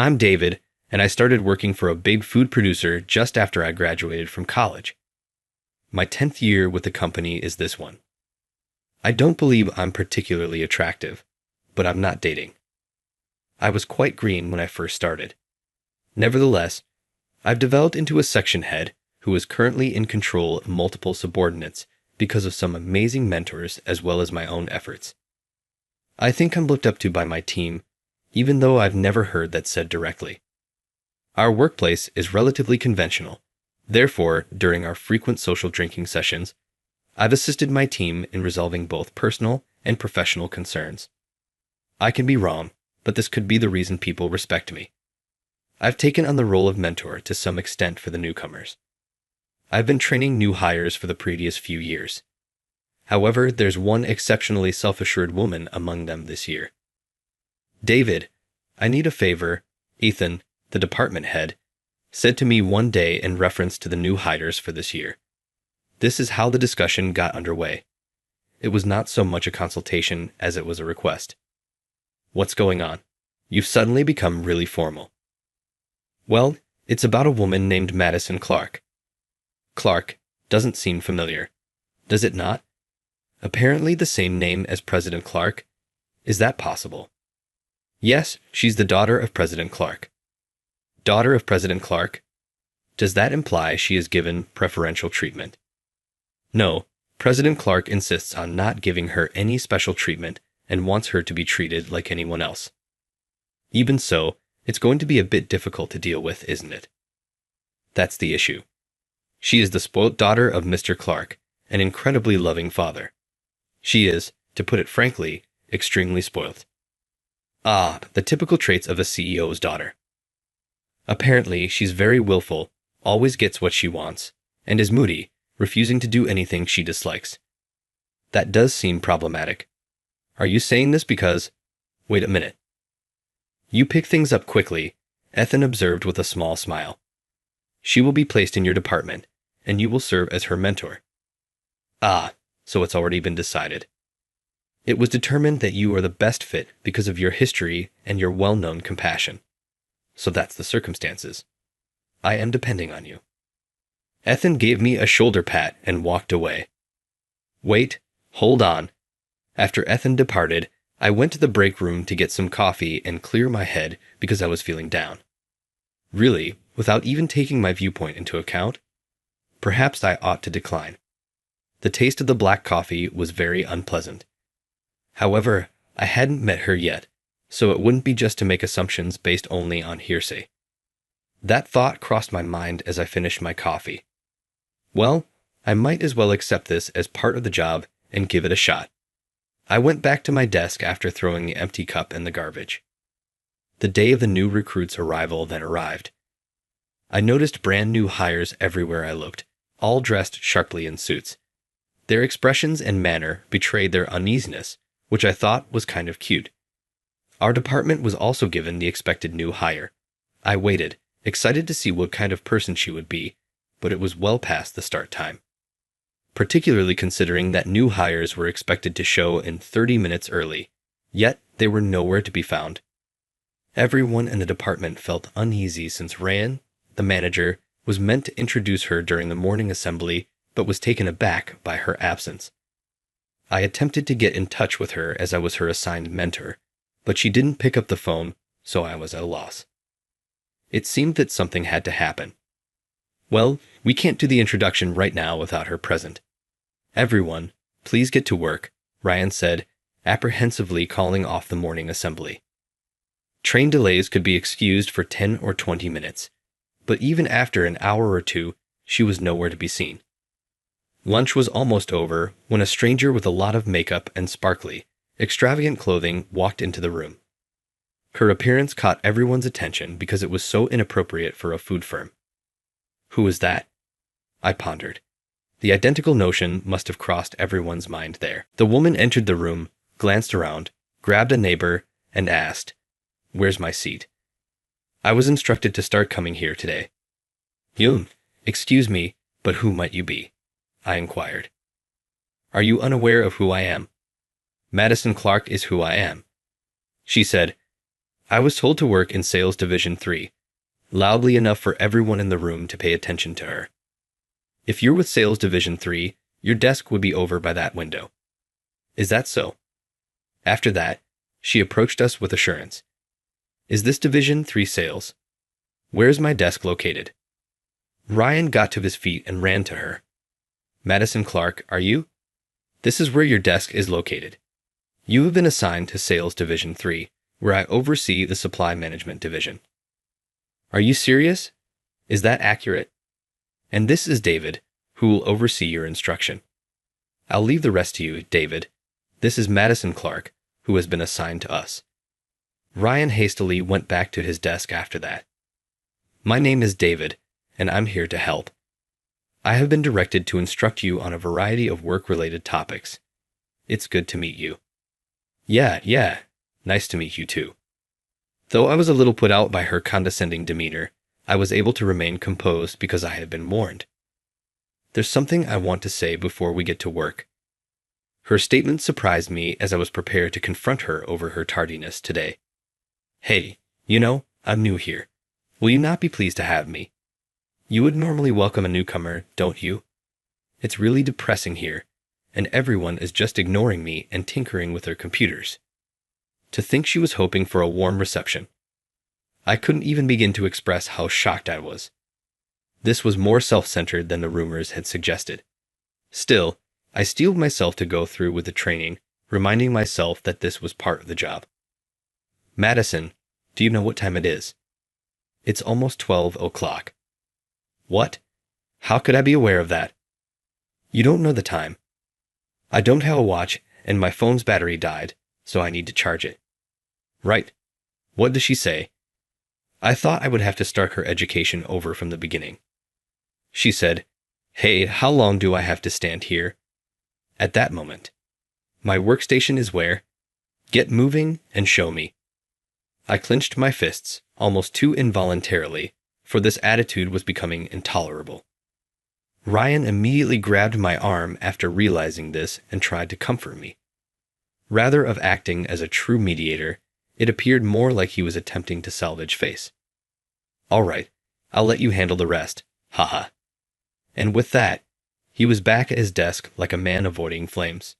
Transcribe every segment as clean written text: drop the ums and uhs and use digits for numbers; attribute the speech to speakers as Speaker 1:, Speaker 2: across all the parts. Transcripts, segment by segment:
Speaker 1: I'm David, and I started working for a big food producer just after I graduated from college. My 10th year with the company is this one. I don't believe I'm particularly attractive, but I'm not dating. I was quite green when I first started. Nevertheless, I've developed into a section head who is currently in control of multiple subordinates because of some amazing mentors as well as my own efforts. I think I'm looked up to by my team, even though I've never heard that said directly. Our workplace is relatively conventional. Therefore, during our frequent social drinking sessions, I've assisted my team in resolving both personal and professional concerns. I can be wrong, but this could be the reason people respect me. I've taken on the role of mentor to some extent for the newcomers. I've been training new hires for the previous few years. However, there's one exceptionally self-assured woman among them this year. David, I need a favor, Ethan, the department head, said to me one day in reference to the new hires for this year. This is how the discussion got underway. It was not so much a consultation as it was a request. What's going on? You've suddenly become really formal. Well, it's about a woman named Madison Clark. Clark doesn't seem familiar. Does it not? Apparently the same name as President Clark. Is that possible? Yes, she's the daughter of President Clark. Daughter of President Clark? Does that imply she is given preferential treatment? No, President Clark insists on not giving her any special treatment and wants her to be treated like anyone else. Even so, it's going to be a bit difficult to deal with, isn't it? That's the issue. She is the spoilt daughter of Mr. Clark, an incredibly loving father. She is, to put it frankly, extremely spoilt. Ah, the typical traits of a CEO's daughter. Apparently, she's very willful, always gets what she wants, and is moody, refusing to do anything she dislikes. That does seem problematic. Are you saying this because... Wait a minute. You pick things up quickly, Ethan observed with a small smile. She will be placed in your department, and you will serve as her mentor. Ah, so it's already been decided. It was determined that you are the best fit because of your history and your well-known compassion. So that's the circumstances. I am depending on you. Ethan gave me a shoulder pat and walked away. Wait, hold on. After Ethan departed, I went to the break room to get some coffee and clear my head because I was feeling down. Really, without even taking my viewpoint into account? Perhaps I ought to decline. The taste of the black coffee was very unpleasant. However, I hadn't met her yet, so it wouldn't be just to make assumptions based only on hearsay. That thought crossed my mind as I finished my coffee. Well, I might as well accept this as part of the job and give it a shot. I went back to my desk after throwing the empty cup in the garbage. The day of the new recruit's arrival then arrived. I noticed brand new hires everywhere I looked, all dressed sharply in suits. Their expressions and manner betrayed their uneasiness, which I thought was kind of cute. Our department was also given the expected new hire. I waited, excited to see what kind of person she would be, but it was well past the start time. Particularly considering that new hires were expected to show in 30 minutes early, yet they were nowhere to be found. Everyone in the department felt uneasy since Ryan, the manager, was meant to introduce her during the morning assembly, but was taken aback by her absence. I attempted to get in touch with her as I was her assigned mentor, but she didn't pick up the phone, so I was at a loss. It seemed that something had to happen. Well, we can't do the introduction right now without her present. Everyone, please get to work, Ryan said, apprehensively calling off the morning assembly. Train delays could be excused for 10 or 20 minutes, but even after an hour or two, she was nowhere to be seen. Lunch was almost over when a stranger with a lot of makeup and sparkly, extravagant clothing walked into the room. Her appearance caught everyone's attention because it was so inappropriate for a food firm. Who was that? I pondered. The identical notion must have crossed everyone's mind there. The woman entered the room, glanced around, grabbed a neighbor, and asked, "Where's my seat?" I was instructed to start coming here today. Excuse me, but who might you be? I inquired. Are you unaware of who I am? Madison Clark is who I am. She said, I was told to work in Sales Division 3, loudly enough for everyone in the room to pay attention to her. If you're with Sales Division 3, your desk would be over by that window. Is that so? After that, she approached us with assurance. Is this Division 3 sales? Where's my desk located? Ryan got to his feet and ran to her. Madison Clark, are you? This is where your desk is located. You have been assigned to Sales Division 3, where I oversee the Supply Management Division. Are you serious? Is that accurate? And this is David, who will oversee your instruction. I'll leave the rest to you, David. This is Madison Clark, who has been assigned to us. Ryan hastily went back to his desk after that. My name is David, and I'm here to help. I have been directed to instruct you on a variety of work-related topics. It's good to meet you. Yeah, nice to meet you too. Though I was a little put out by her condescending demeanor, I was able to remain composed because I had been warned. There's something I want to say before we get to work. Her statement surprised me as I was prepared to confront her over her tardiness today. Hey, I'm new here. Will you not be pleased to have me? You would normally welcome a newcomer, don't you? It's really depressing here, and everyone is just ignoring me and tinkering with their computers. To think she was hoping for a warm reception. I couldn't even begin to express how shocked I was. This was more self-centered than the rumors had suggested. Still, I steeled myself to go through with the training, reminding myself that this was part of the job. Madison, do you know what time it is? It's almost 12 o'clock. What? How could I be aware of that? You don't know the time. I don't have a watch, and my phone's battery died, so I need to charge it. Right. What does she say? I thought I would have to start her education over from the beginning. She said, Hey, how long do I have to stand here? At that moment. My workstation is where? Get moving and show me. I clenched my fists, almost too involuntarily, for this attitude was becoming intolerable. Ryan immediately grabbed my arm after realizing this and tried to comfort me. Rather of acting as a true mediator, it appeared more like he was attempting to salvage face. All right, I'll let you handle the rest, haha. And with that, he was back at his desk like a man avoiding flames.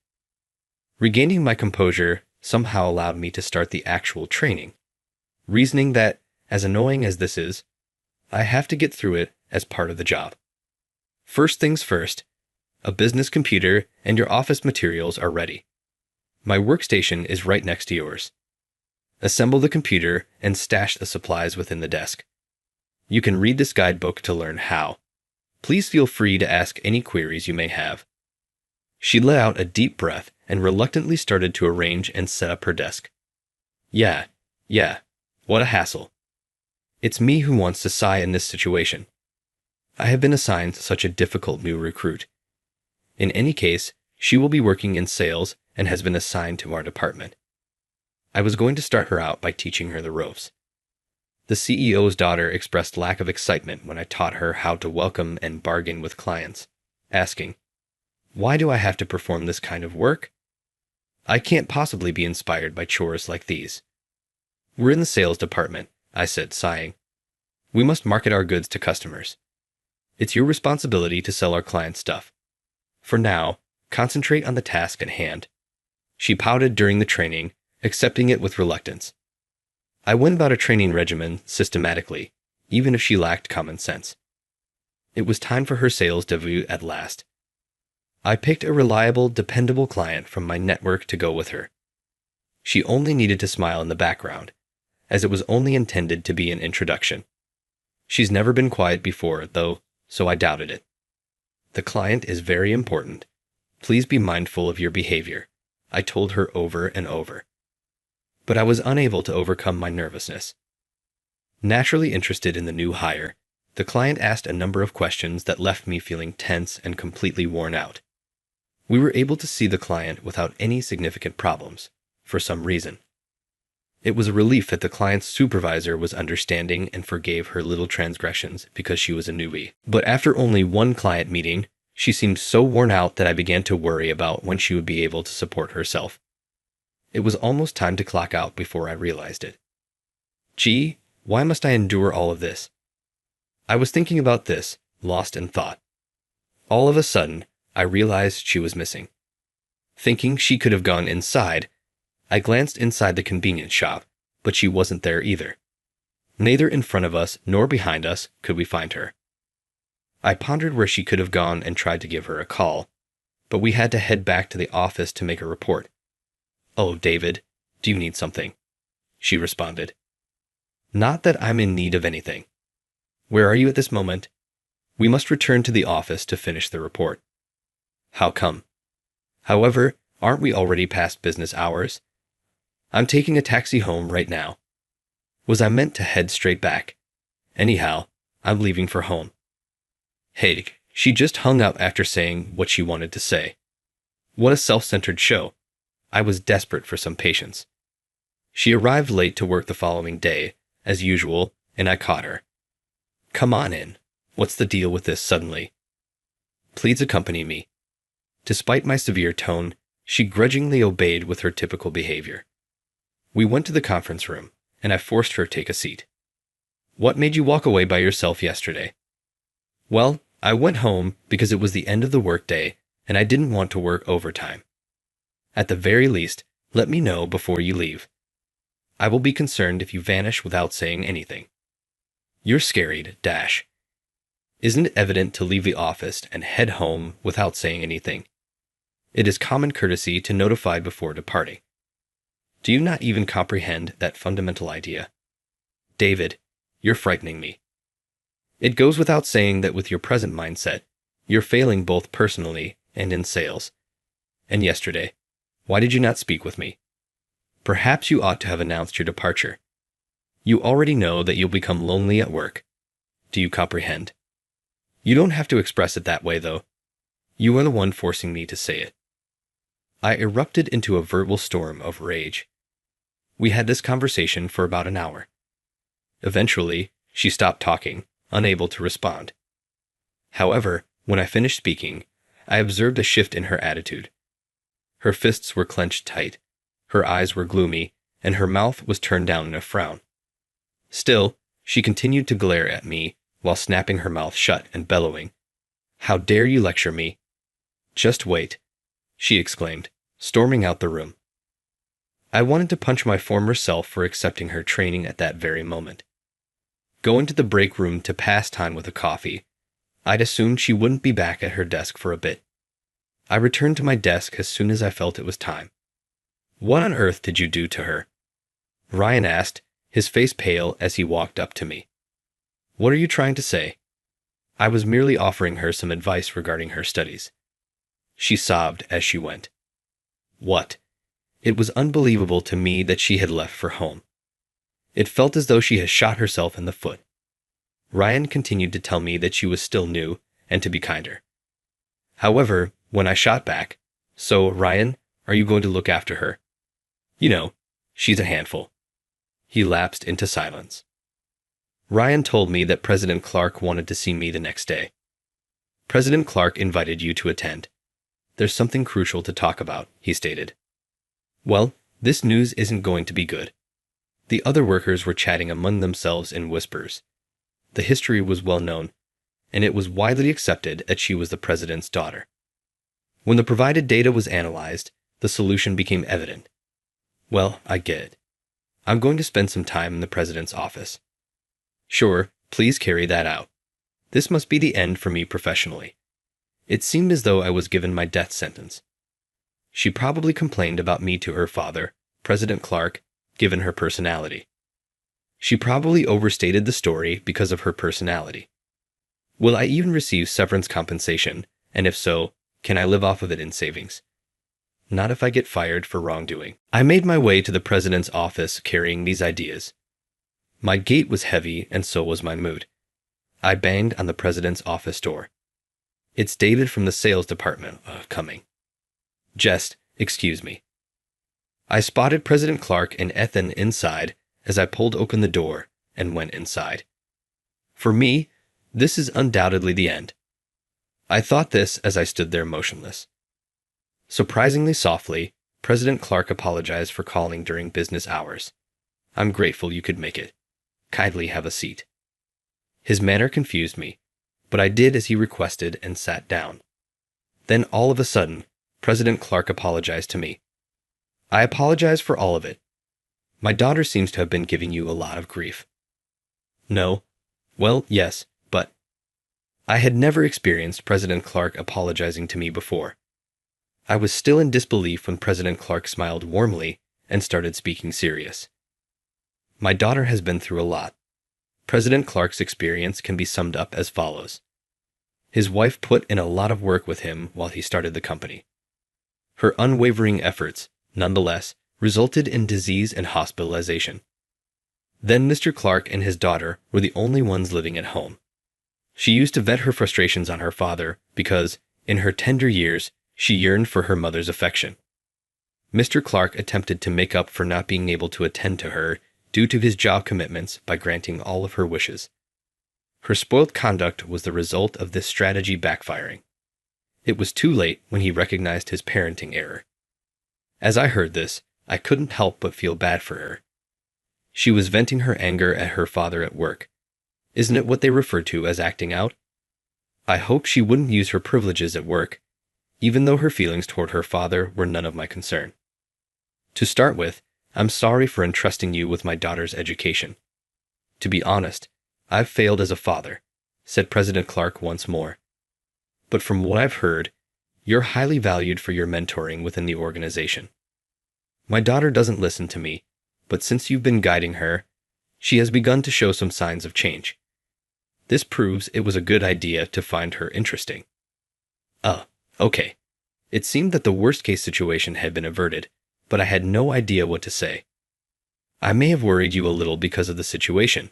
Speaker 1: Regaining my composure somehow allowed me to start the actual training, reasoning that, as annoying as this is, I have to get through it as part of the job. First things first, a business computer and your office materials are ready. My workstation is right next to yours. Assemble the computer and stash the supplies within the desk. You can read this guidebook to learn how. Please feel free to ask any queries you may have. She let out a deep breath and reluctantly started to arrange and set up her desk. Yeah, what a hassle. It's me who wants to sigh in this situation. I have been assigned such a difficult new recruit. In any case, she will be working in sales and has been assigned to our department. I was going to start her out by teaching her the ropes. The CEO's daughter expressed lack of excitement when I taught her how to welcome and bargain with clients, asking, Why do I have to perform this kind of work? I can't possibly be inspired by chores like these. We're in the sales department, I said, sighing. We must market our goods to customers. It's your responsibility to sell our clients stuff. For now, concentrate on the task at hand. She pouted during the training, accepting it with reluctance. I went about a training regimen systematically, even if she lacked common sense. It was time for her sales debut at last. I picked a reliable, dependable client from my network to go with her. She only needed to smile in the background, as it was only intended to be an introduction. She's never been quiet before, though, so I doubted it. The client is very important. Please be mindful of your behavior, I told her over and over. But I was unable to overcome my nervousness. Naturally interested in the new hire, the client asked a number of questions that left me feeling tense and completely worn out. We were able to see the client without any significant problems, for some reason. It was a relief that the client's supervisor was understanding and forgave her little transgressions because she was a newbie. But after only one client meeting, she seemed so worn out that I began to worry about when she would be able to support herself. It was almost time to clock out before I realized it. Gee, why must I endure all of this? I was thinking about this, lost in thought. All of a sudden, I realized she was missing. Thinking she could have gone inside, I glanced inside the convenience shop, but she wasn't there either. Neither in front of us nor behind us could we find her. I pondered where she could have gone and tried to give her a call, but we had to head back to the office to make a report. "Oh, David, do you need something?" she responded. "Not that I'm in need of anything. Where are you at this moment?" "We must return to the office to finish the report." "How come?" "However, aren't we already past business hours?" "I'm taking a taxi home right now." Was I meant to head straight back? Anyhow, I'm leaving for home. Hey, she just hung up after saying what she wanted to say. What a self-centered show. I was desperate for some patience. She arrived late to work the following day, as usual, and I caught her. "Come on in. What's the deal with this suddenly?" "Please accompany me." Despite my severe tone, she grudgingly obeyed with her typical behavior. We went to the conference room, and I forced her to take a seat. "What made you walk away by yourself yesterday?" "Well, I went home because it was the end of the workday, and I didn't want to work overtime." "At the very least, let me know before you leave. I will be concerned if you vanish without saying anything." "You're scarried, Dash. Isn't it evident to leave the office and head home without saying anything? It is common courtesy to notify before departing. Do you not even comprehend that fundamental idea? David, you're frightening me. It goes without saying that with your present mindset, you're failing both personally and in sales. And yesterday, why did you not speak with me? Perhaps you ought to have announced your departure. You already know that you'll become lonely at work. Do you comprehend? You don't have to express it that way, though. You are the one forcing me to say it." I erupted into a verbal storm of rage. We had this conversation for about an hour. Eventually, she stopped talking, unable to respond. However, when I finished speaking, I observed a shift in her attitude. Her fists were clenched tight, her eyes were gloomy, and her mouth was turned down in a frown. Still, she continued to glare at me while snapping her mouth shut and bellowing. "How dare you lecture me?" "Just wait," she exclaimed, storming out the room. I wanted to punch my former self for accepting her training at that very moment. Going to the break room to pass time with a coffee, I'd assumed she wouldn't be back at her desk for a bit. I returned to my desk as soon as I felt it was time. "What on earth did you do to her?" Ryan asked, his face pale as he walked up to me. "What are you trying to say?" I was merely offering her some advice regarding her studies. She sobbed as she went. What? It was unbelievable to me that she had left for home. It felt as though she had shot herself in the foot. Ryan continued to tell me that she was still new and to be kinder. However, when I shot back, "So, Ryan, are you going to look after her? You know, she's a handful." He lapsed into silence. Ryan told me that President Clark wanted to see me the next day. "President Clark invited you to attend. There's something crucial to talk about," he stated. Well, this news isn't going to be good. The other workers were chatting among themselves in whispers. The history was well known, and it was widely accepted that she was the president's daughter. When the provided data was analyzed, the solution became evident. Well, I get it. I'm going to spend some time in the president's office. Sure, please carry that out. This must be the end for me professionally. It seemed as though I was given my death sentence. She probably complained about me to her father, President Clark, given her personality. She probably overstated the story because of her personality. Will I even receive severance compensation, and if so, can I live off of it in savings? Not if I get fired for wrongdoing. I made my way to the president's office carrying these ideas. My gait was heavy, and so was my mood. I banged on the president's office door. "It's David from the sales department, coming." "Just, excuse me." I spotted President Clark and Ethan inside as I pulled open the door and went inside. For me, this is undoubtedly the end. I thought this as I stood there motionless. Surprisingly softly, President Clark apologized for calling during business hours. "I'm grateful you could make it. Kindly have a seat." His manner confused me, but I did as he requested and sat down. Then all of a sudden, President Clark apologized to me. "I apologize for all of it. My daughter seems to have been giving you a lot of grief." "No. Well, yes, but—" I had never experienced President Clark apologizing to me before. I was still in disbelief when President Clark smiled warmly and started speaking serious. "My daughter has been through a lot." President Clark's experience can be summed up as follows. His wife put in a lot of work with him while he started the company. Her unwavering efforts, nonetheless, resulted in disease and hospitalization. Then Mr. Clark and his daughter were the only ones living at home. She used to vent her frustrations on her father because, in her tender years, she yearned for her mother's affection. Mr. Clark attempted to make up for not being able to attend to her due to his job commitments by granting all of her wishes. Her spoiled conduct was the result of this strategy backfiring. It was too late when he recognized his parenting error. As I heard this, I couldn't help but feel bad for her. She was venting her anger at her father at work. Isn't it what they refer to as acting out? I hope she wouldn't use her privileges at work, even though her feelings toward her father were none of my concern. To start with, I'm sorry for entrusting you with my daughter's education. To be honest, I've failed as a father, said President Clark once more. But from what I've heard, you're highly valued for your mentoring within the organization. My daughter doesn't listen to me, but since you've been guiding her, she has begun to show some signs of change. This proves it was a good idea to find her interesting. Okay. It seemed that the worst-case situation had been averted, but I had no idea what to say. I may have worried you a little because of the situation,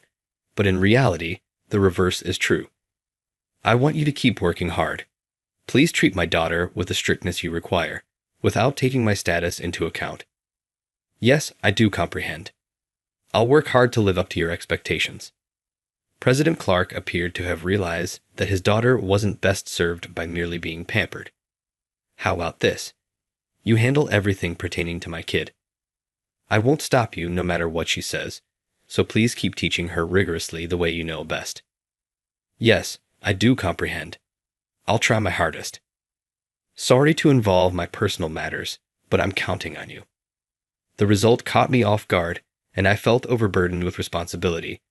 Speaker 1: but in reality, the reverse is true. I want you to keep working hard. Please treat my daughter with the strictness you require, without taking my status into account. Yes, I do comprehend. I'll work hard to live up to your expectations. President Clark appeared to have realized that his daughter wasn't best served by merely being pampered. How about this? You handle everything pertaining to my kid. I won't stop you no matter what she says, so please keep teaching her rigorously the way you know best. Yes, I do comprehend. I'll try my hardest. Sorry to involve my personal matters, but I'm counting on you. The result caught me off guard, and I felt overburdened with responsibility,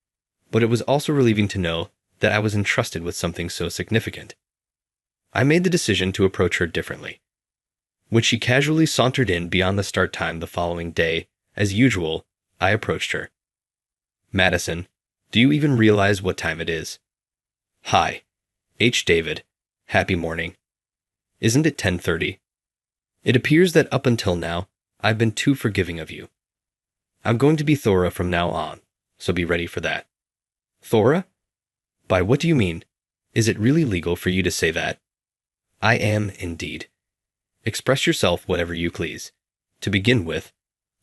Speaker 1: but it was also relieving to know that I was entrusted with something so significant. I made the decision to approach her differently. When she casually sauntered in beyond the start time the following day, as usual, I approached her. Madison, do you even realize what time it is? Hi. H. David. Happy morning. Isn't it 10:30? It appears that up until now, I've been too forgiving of you. I'm going to be Thora from now on, so be ready for that. Thora? By what do you mean? Is it really legal for you to say that? I am, indeed. Express yourself whatever you please. To begin with,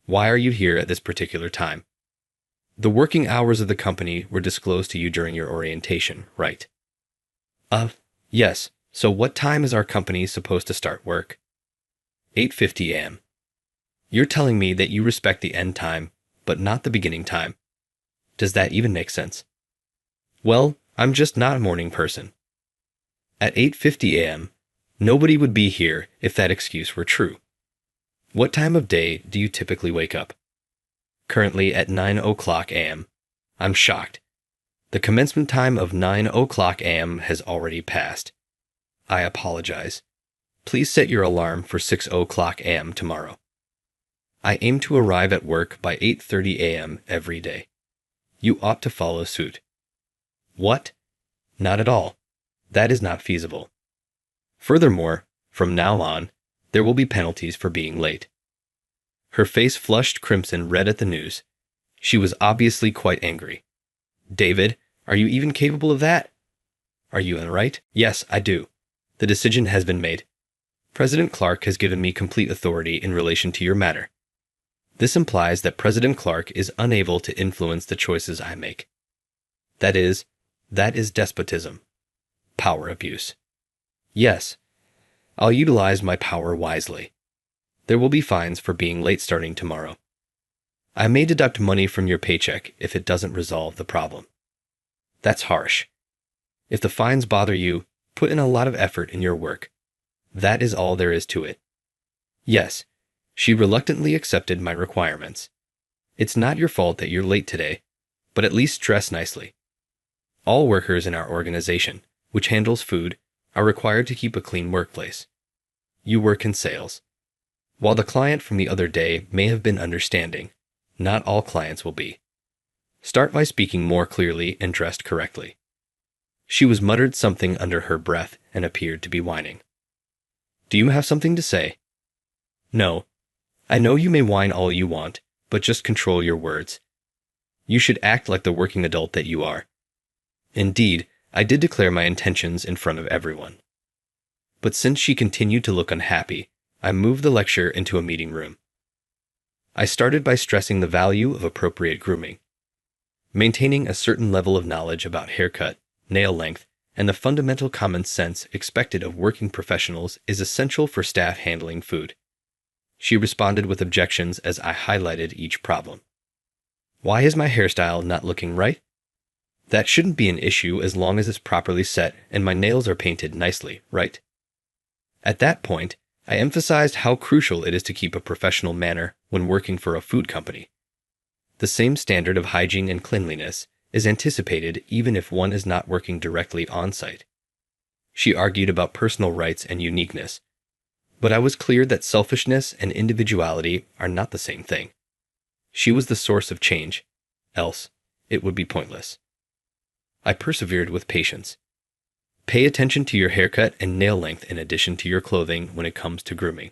Speaker 1: why are you here at this particular time? The working hours of the company were disclosed to you during your orientation, right? Yes. So what time is our company supposed to start work? 8:50 a.m. You're telling me that you respect the end time, but not the beginning time. Does that even make sense? Well, I'm just not a morning person. At 8:50 a.m., nobody would be here if that excuse were true. What time of day do you typically wake up? Currently at 9:00 a.m. I'm shocked. The commencement time of 9:00 a.m. has already passed. I apologize. Please set your alarm for 6:00 a.m. tomorrow. I aim to arrive at work by 8:30 a.m. every day. You ought to follow suit. What? Not at all. That is not feasible. Furthermore, from now on, there will be penalties for being late. Her face flushed crimson red at the news. She was obviously quite angry. David, are you even capable of that? Are you all right? Yes, I do. The decision has been made. President Clark has given me complete authority in relation to your matter. This implies that President Clark is unable to influence the choices I make. That is despotism. Power abuse. Yes, I'll utilize my power wisely. There will be fines for being late starting tomorrow. I may deduct money from your paycheck if it doesn't resolve the problem. That's harsh. If the fines bother you, put in a lot of effort in your work. That is all there is to it. Yes, she reluctantly accepted my requirements. It's not your fault that you're late today, but at least dress nicely. All workers in our organization, which handles food, are required to keep a clean workplace. You work in sales. While the client from the other day may have been understanding, not all clients will be. Start by speaking more clearly and dressed correctly. She was muttered something under her breath and appeared to be whining. Do you have something to say? No. I know you may whine all you want, but just control your words. You should act like the working adult that you are. Indeed, I did declare my intentions in front of everyone. But since she continued to look unhappy, I moved the lecture into a meeting room. I started by stressing the value of appropriate grooming. Maintaining a certain level of knowledge about haircut, nail length, and the fundamental common sense expected of working professionals is essential for staff handling food. She responded with objections as I highlighted each problem. Why is my hairstyle not looking right? That shouldn't be an issue as long as it's properly set and my nails are painted nicely, right? At that point, I emphasized how crucial it is to keep a professional manner when working for a food company. The same standard of hygiene and cleanliness is anticipated even if one is not working directly on-site. She argued about personal rights and uniqueness, but I was clear that selfishness and individuality are not the same thing. She was the source of change, else it would be pointless. I persevered with patience. Pay attention to your haircut and nail length in addition to your clothing when it comes to grooming.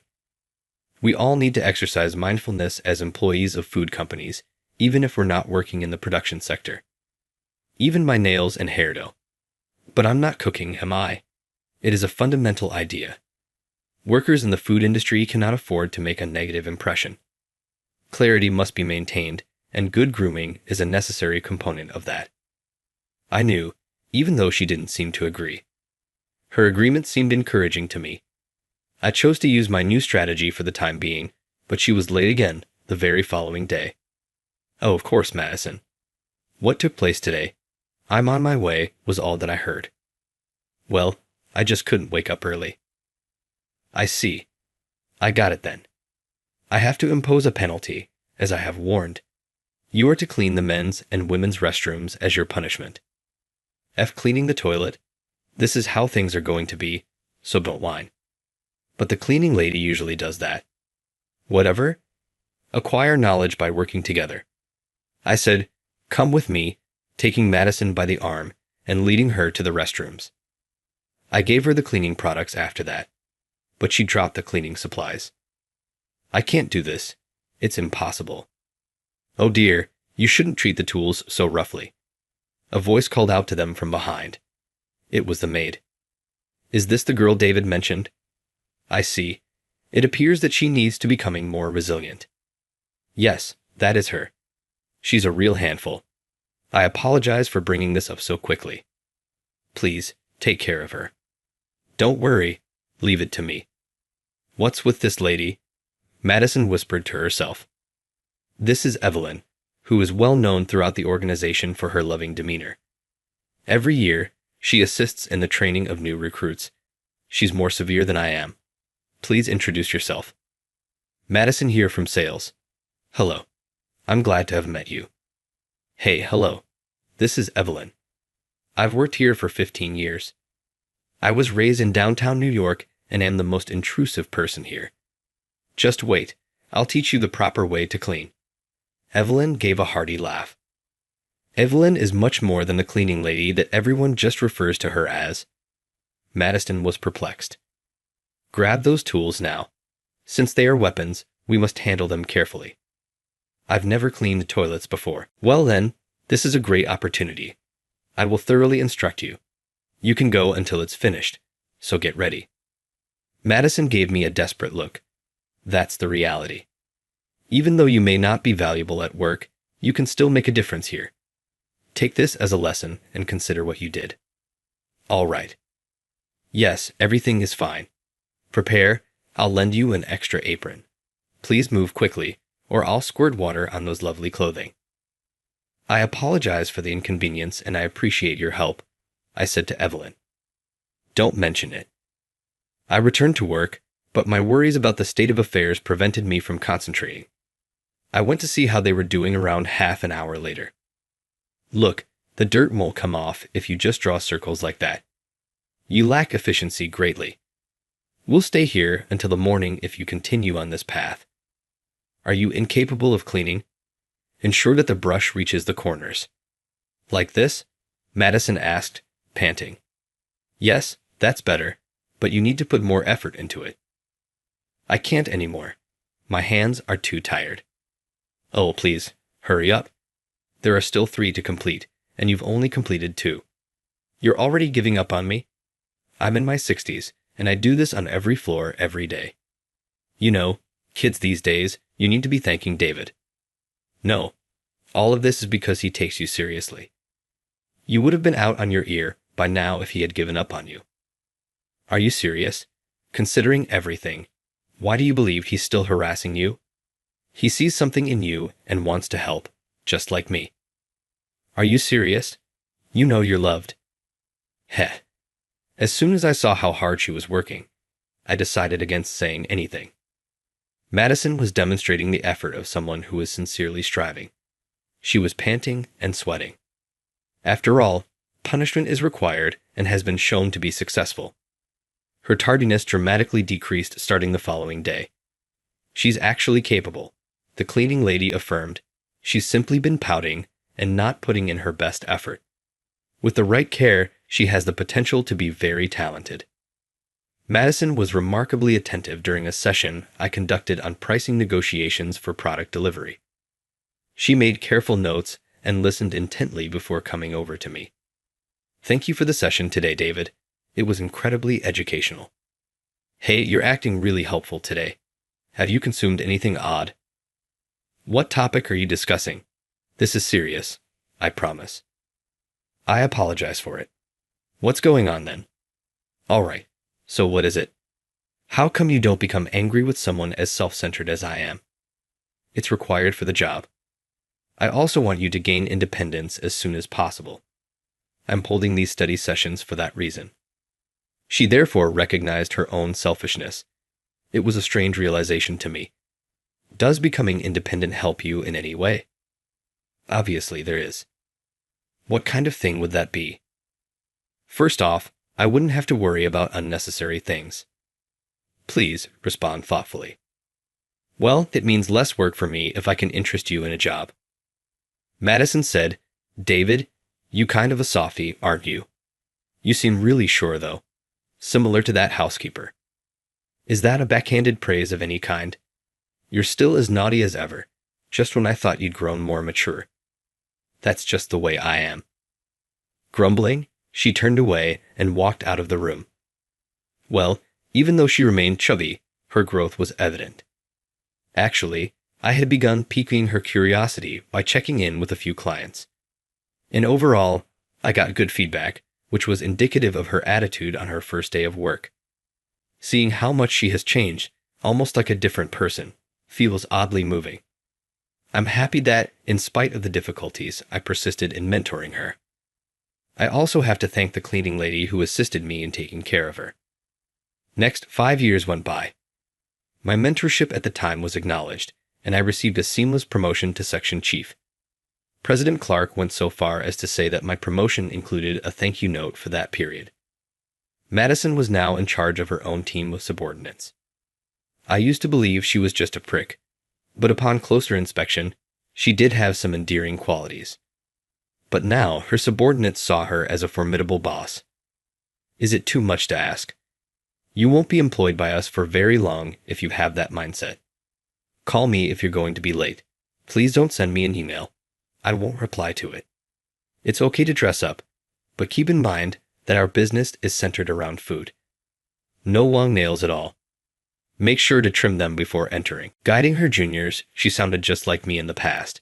Speaker 1: We all need to exercise mindfulness as employees of food companies, even if we're not working in the production sector. Even my nails and hair do. But I'm not cooking, am I? It is a fundamental idea. Workers in the food industry cannot afford to make a negative impression. Clarity must be maintained, and good grooming is a necessary component of that. I knew, even though she didn't seem to agree. Her agreement seemed encouraging to me. I chose to use my new strategy for the time being, but she was late again the very following day. Oh, of course, Madison. What took place today? I'm on my way, was all that I heard. Well, I just couldn't wake up early. I see. I got it then. I have to impose a penalty, as I have warned. You are to clean the men's and women's restrooms as your punishment. Cleaning the toilet. This is how things are going to be, so don't whine. But the cleaning lady usually does that. Whatever. Acquire knowledge by working together. I said, come with me, taking Madison by the arm and leading her to the restrooms. I gave her the cleaning products after that, but she dropped the cleaning supplies. I can't do this. It's impossible. Oh dear, you shouldn't treat the tools so roughly. A voice called out to them from behind. It was the maid. Is this the girl David mentioned? I see. It appears that she needs to becoming more resilient. Yes, that is her. She's a real handful. I apologize for bringing this up so quickly. Please, take care of her. Don't worry, leave it to me. What's with this lady? Madison whispered to herself. This is Evelyn, who is well known throughout the organization for her loving demeanor. Every year, she assists in the training of new recruits. She's more severe than I am. Please introduce yourself. Madison here from sales. Hello. I'm glad to have met you. Hey, hello. This is Evelyn. I've worked here for 15 years. I was raised in downtown New York and am the most intrusive person here. Just wait. I'll teach you the proper way to clean. Evelyn gave a hearty laugh. Evelyn is much more than the cleaning lady that everyone just refers to her as. Madison was perplexed. Grab those tools now. Since they are weapons, we must handle them carefully. I've never cleaned toilets before. Well then, this is a great opportunity. I will thoroughly instruct you. You can go until it's finished, so get ready. Madison gave me a desperate look. That's the reality. Even though you may not be valuable at work, you can still make a difference here. Take this as a lesson and consider what you did. All right. Yes, everything is fine. Prepare, I'll lend you an extra apron. Please move quickly, or I'll squirt water on those lovely clothing. I apologize for the inconvenience and I appreciate your help, I said to Evelyn. Don't mention it. I returned to work, but my worries about the state of affairs prevented me from concentrating. I went to see how they were doing around half an hour later. Look, the dirt won't come off if you just draw circles like that. You lack efficiency greatly. We'll stay here until the morning if you continue on this path. Are you incapable of cleaning? Ensure that the brush reaches the corners. Like this? Madison asked, panting. Yes, that's better, but you need to put more effort into it. I can't anymore. My hands are too tired. Oh, please, hurry up. There are still 3 to complete, and you've only completed 2. You're already giving up on me? I'm in my 60s, and I do this on every floor every day. You know, kids these days, you need to be thanking David. No, all of this is because he takes you seriously. You would have been out on your ear by now if he had given up on you. Are you serious? Considering everything, why do you believe he's still harassing you? He sees something in you and wants to help, just like me. Are you serious? You know you're loved. Heh. As soon as I saw how hard she was working, I decided against saying anything. Madison was demonstrating the effort of someone who is sincerely striving. She was panting and sweating. After all, punishment is required and has been shown to be successful. Her tardiness dramatically decreased starting the following day. She's actually capable, the cleaning lady affirmed. She's simply been pouting and not putting in her best effort. With the right care, she has the potential to be very talented. Madison was remarkably attentive during a session I conducted on pricing negotiations for product delivery. She made careful notes and listened intently before coming over to me. Thank you for the session today, David. It was incredibly educational. Hey, you're acting really helpful today. Have you consumed anything odd? What topic are you discussing? This is serious, I promise. I apologize for it. What's going on then? All right, so what is it? How come you don't become angry with someone as self-centered as I am? It's required for the job. I also want you to gain independence as soon as possible. I'm holding these study sessions for that reason. She therefore recognized her own selfishness. It was a strange realization to me. Does becoming independent help you in any way? Obviously there is. What kind of thing would that be? First off, I wouldn't have to worry about unnecessary things. Please respond thoughtfully. Well, it means less work for me if I can interest you in a job. Madison said, David, you kind of a softie, aren't you? You seem really sure, though. Similar to that housekeeper. Is that a backhanded praise of any kind? You're still as naughty as ever, just when I thought you'd grown more mature. That's just the way I am. Grumbling, she turned away and walked out of the room. Well, even though she remained chubby, her growth was evident. Actually, I had begun piquing her curiosity by checking in with a few clients. And overall, I got good feedback, which was indicative of her attitude on her first day of work. Seeing how much she has changed, almost like a different person, feels oddly moving. I'm happy that, in spite of the difficulties, I persisted in mentoring her. I also have to thank the cleaning lady who assisted me in taking care of her. Next, 5 years went by. My mentorship at the time was acknowledged, and I received a seamless promotion to section chief. President Clark went so far as to say that my promotion included a thank you note for that period. Madison was now in charge of her own team of subordinates. I used to believe she was just a prick, but upon closer inspection, she did have some endearing qualities. But now her subordinates saw her as a formidable boss. Is it too much to ask? You won't be employed by us for very long if you have that mindset. Call me if you're going to be late. Please don't send me an email. I won't reply to it. It's okay to dress up, but keep in mind that our business is centered around food. No long nails at all. Make sure to trim them before entering. Guiding her juniors, she sounded just like me in the past.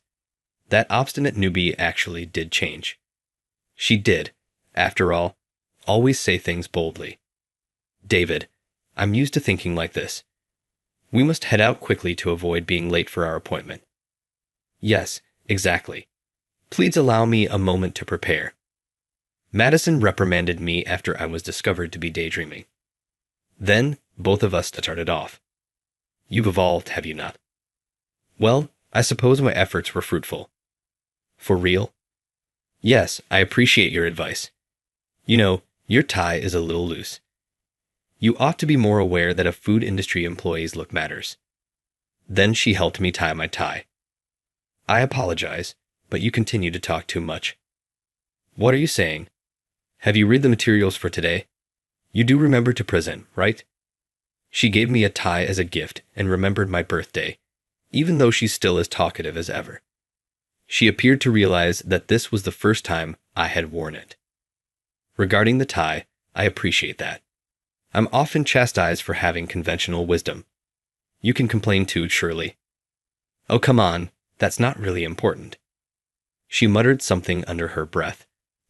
Speaker 1: That obstinate newbie actually did change. She did, after all, always say things boldly. David, I'm used to thinking like this. We must head out quickly to avoid being late for our appointment. Yes, exactly. Please allow me a moment to prepare. Madison reprimanded me after I was discovered to be daydreaming. Then, both of us started off. You've evolved, have you not? Well, I suppose my efforts were fruitful. For real? Yes, I appreciate your advice. You know, your tie is a little loose. You ought to be more aware that a food industry employee's look matters. Then she helped me tie my tie. I apologize, but you continue to talk too much. What are you saying? Have you read the materials for today? You do remember to present, right? She gave me a tie as a gift and remembered my birthday, even though she's still as talkative as ever. She appeared to realize that this was the first time I had worn it. Regarding the tie, I appreciate that. I'm often chastised for having conventional wisdom. You can complain too, surely. Oh, come on, that's not really important. She muttered something under her breath.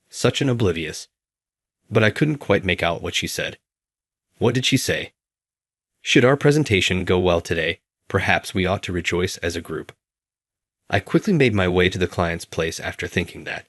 Speaker 1: Such an oblivious. But I couldn't quite make out what she said. What did she say? Should our presentation go well today, perhaps we ought to rejoice as a group. I quickly made my way to the client's place after thinking that.